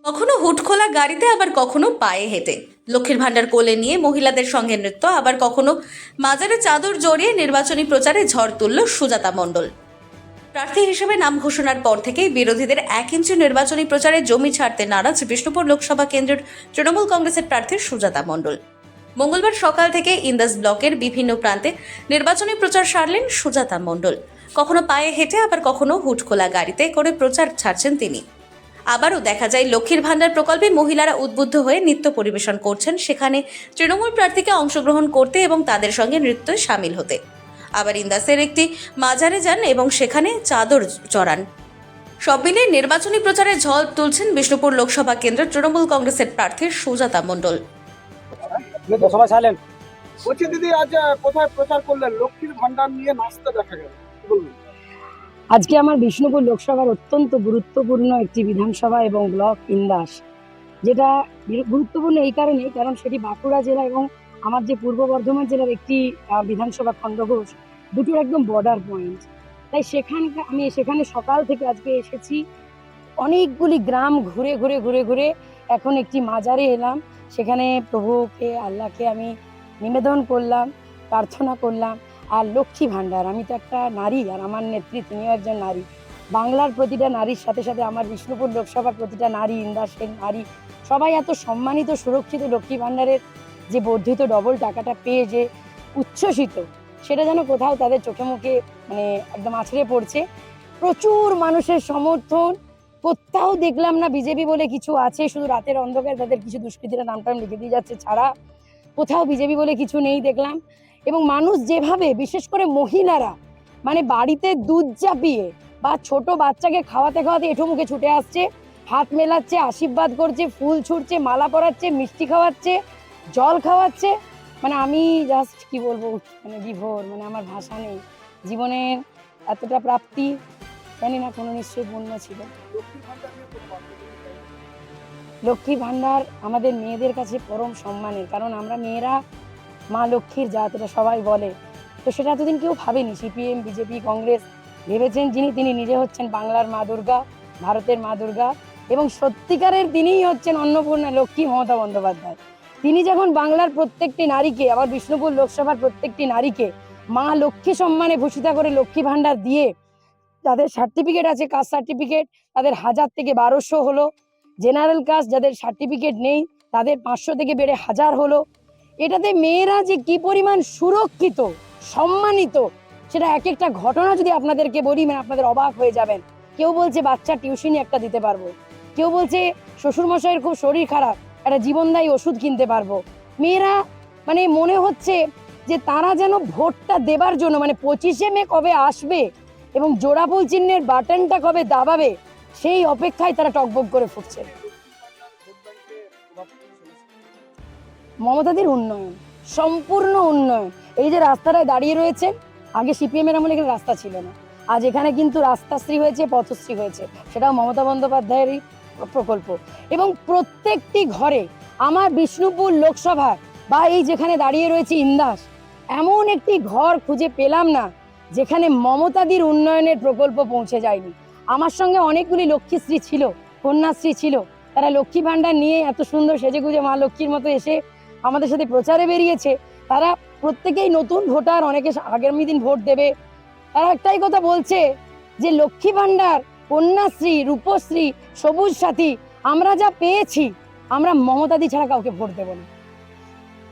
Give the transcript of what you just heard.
কখনো হুটখোলা গাড়িতে, আবার কখনো পায়ে হেঁটে লক্ষ্মীর ভাণ্ডার কোলে নিয়ে মহিলাদের সঙ্গে নৃত্য, আবার কখনো মাজারে চাদর জড়িয়ে নির্বাচনী প্রচারে ঝড় তুলল সুজাতা মণ্ডল। প্রার্থী হিসেবে নাম ঘোষণার পর থেকেই বিরোধীদের 1 ইঞ্চি নির্বাচনী প্রচারে জমি ছাড়তে নারাজ বিষ্ণুপুর লোকসভা কেন্দ্রের তৃণমূল কংগ্রেসের প্রার্থী সুজাতা মণ্ডল। মঙ্গলবার সকাল থেকে ইন্দাস ব্লকের বিভিন্ন প্রান্তে নির্বাচনী প্রচার সারলেন সুজাতা মণ্ডল। কখনো পায়ে হেঁটে, আবার কখনো হুটখোলা গাড়িতে করে প্রচার ছাড়ছেন তিনি। আবারও দেখা যায় লক্ষ্মীর ভাণ্ডার প্রকল্পে মহিলারা উদ্বুদ্ধ হয়ে নৃত্য পরিবেশন করছেন, সেখানে তৃণমূল প্রার্থীকে অংশগ্রহণ করতে এবং তাদের সঙ্গে নৃত্যে সামিল হতে। আবার ইন্দাসের একটি মাজারে যান এবং সেখানে চাদর চড়ান। সব মিলিয়ে নির্বাচনী প্রচারে ঝড় তুলছেন বিষ্ণুপুর লোকসভা কেন্দ্রের তৃণমূল কংগ্রেসের প্রার্থী সুজাতা মণ্ডল। বলছি দিদি, আজ কোথায় প্রচার করলেন? লক্ষ্মীর ভান্ডার নিয়ে নাচতে দেখা গেল, কি বলবেন? আজকে আমার বিষ্ণুপুর লোকসভার অত্যন্ত গুরুত্বপূর্ণ একটি বিধানসভা এবং ব্লক ইন্দাস, যেটা গুরুত্বপূর্ণ এই কারণে কারণ সেটি বাঁকুড়া জেলা এবং আমার যে পূর্ব বর্ধমান জেলার একটি বিধানসভা খণ্ডঘোষ, দুটোর একদম বর্ডার পয়েন্ট। তাই আমি সেখানে সকাল থেকে আজকে এসেছি। অনেকগুলি গ্রাম ঘুরে ঘুরে ঘুরে ঘুরে এখন একটি মাজারে এলাম। সেখানে প্রভুকে, আল্লাহকে আমি নিবেদন করলাম, প্রার্থনা করলাম। আর লক্ষ্মী ভাণ্ডার, আমি তো একটা নারী, আর আমার নেত্রী তিনিও একজন নারী। বাংলার প্রতিটা নারীর সাথে সাথে আমার বিষ্ণুপুর লোকসভার প্রতিটা নারী, ইন্দাসের নারী, সবাই এত সম্মানিত, সুরক্ষিত লক্ষ্মী ভাণ্ডারের যে বর্ধিত ডবল টাকাটা পেয়ে যে উচ্ছ্বসিত, সেটা যেন কোথাও তাদের চোখে মুখে মানে একদম আছড়ে পড়ছে। প্রচুর মানুষের সমর্থন। কোথাও দেখলাম না বিজেপি বলে কিছু আছে, শুধু রাতের অন্ধকারে তাদের কিছু দুষ্কৃতীরা নামটাম লিখে দিয়ে যাচ্ছে ছাড়া কোথাও বিজেপি বলে কিছু নেই দেখলাম। এবং মানুষ যেভাবে, বিশেষ করে মহিলারা, মানে বাড়িতে দুধ চাপিয়ে বা ছোট বাচ্চাকে খাওয়াতে খাওয়াতে এঁঠো মুখে ছুটে আসছে, হাত মেলাচ্ছে, আশীর্বাদ করছে, ফুল ছুটছে, মালা পরাচ্ছে, মিষ্টি খাওয়াচ্ছে, জল খাওয়াচ্ছে। মানে আমি জাস্ট কি বলবো, মানে বিভোর, মানে আমার ভাষা নেই। জীবনের এতটা প্রাপ্তি জানি না কোনো নিশ্চয়ই পূর্ণ ছিল। লক্ষ্মী ভাণ্ডার আমাদের মেয়েদের কাছে পরম সম্মানের, কারণ আমরা মেয়েরা মা লক্ষ্মীর জাত, এটা সবাই বলে। তো সেটা এতদিন কেউ ভাবেনি। সিপিএম, বিজেপি, কংগ্রেস ভেবেছেন তিনি নিজে হচ্ছেন বাংলার মা দুর্গা, ভারতের মা দুর্গা, এবং সত্যিকারের তিনিই হচ্ছেন অন্নপূর্ণা লক্ষ্মী মমতা বন্দ্যোপাধ্যায়। তিনি যখন বাংলার প্রত্যেকটি নারীকে, আবার বিষ্ণুপুর লোকসভার প্রত্যেকটি নারীকে মা লক্ষ্মী সম্মানে ভূষিতা করে লক্ষ্মী ভাণ্ডার দিয়ে, যাদের সার্টিফিকেট আছে, কাস্ট সার্টিফিকেট, তাদের 1000 থেকে 1200 হলো। জেনারেল কাস্ট যাদের সার্টিফিকেট নেই তাদের 500 থেকে বেড়ে 1000 হলো। এটাতে মেয়েরা যে কি পরিমাণ সুরক্ষিত, সম্মানিত, সেটা এক একটা ঘটনা যদি আপনাদেরকে বলি, মানে আপনাদের অবাক হয়ে যাবেন। কেউ বলছে বাচ্চা টিউশনি একটা দিতে পারবো, কেউ বলছে শ্বশুরমশাইয়ের খুব শরীর খারাপ, একটা জীবনদায়ী ওষুধ কিনতে পারবো। মেয়েরা মানে মনে হচ্ছে যে তারা যেন ভোটটা দেবার জন্য, মানে 25শে মে কবে আসবে এবং জোড়াফুল চিহ্নের বাটনটা কবে দাবাবে, সেই অপেক্ষায় তারা টকবক করে ফুটছে। মমতাদির উন্নয়ন, সম্পূর্ণ উন্নয়ন। এই যে রাস্তাটায় দাঁড়িয়ে রয়েছে, আগে সিপিএম এর আমলে এখানে রাস্তা ছিল না, আজ এখানে কিন্তু রাস্তাশ্রী হয়েছে, পথশ্রী হয়েছে, সেটাও মমতা বন্দ্যোপাধ্যায়েরই প্রকল্প। এবং প্রত্যেকটি ঘরে, আমার বিষ্ণুপুর লোকসভার বা এই যেখানে দাঁড়িয়ে রয়েছে ইন্দাস, এমন একটি ঘর খুঁজে পেলাম না যেখানে মমতাদির উন্নয়নের প্রকল্প পৌঁছে যায়নি। আমার সঙ্গে অনেকগুলি লক্ষ্মীশ্রী ছিল, কন্যাশ্রী ছিল, তারা লক্ষ্মী ভাণ্ডার নিয়ে এত সুন্দর সেজেগুজে মা লক্ষ্মীর মতো এসে আমাদের সাথে প্রচারে বেরিয়েছে। তারা প্রত্যেকেই নতুন ভোটার, অনেকে আগামী দিন ভোট দেবে। তারা একটাই কথা বলছে যে লক্ষ্মী ভাণ্ডার, কন্যাশ্রী, রূপশ্রী, সবুজ সাথী আমরা যা পেয়েছি, আমরা মমতাদি ছাড়া কাউকে ভোট দেব না।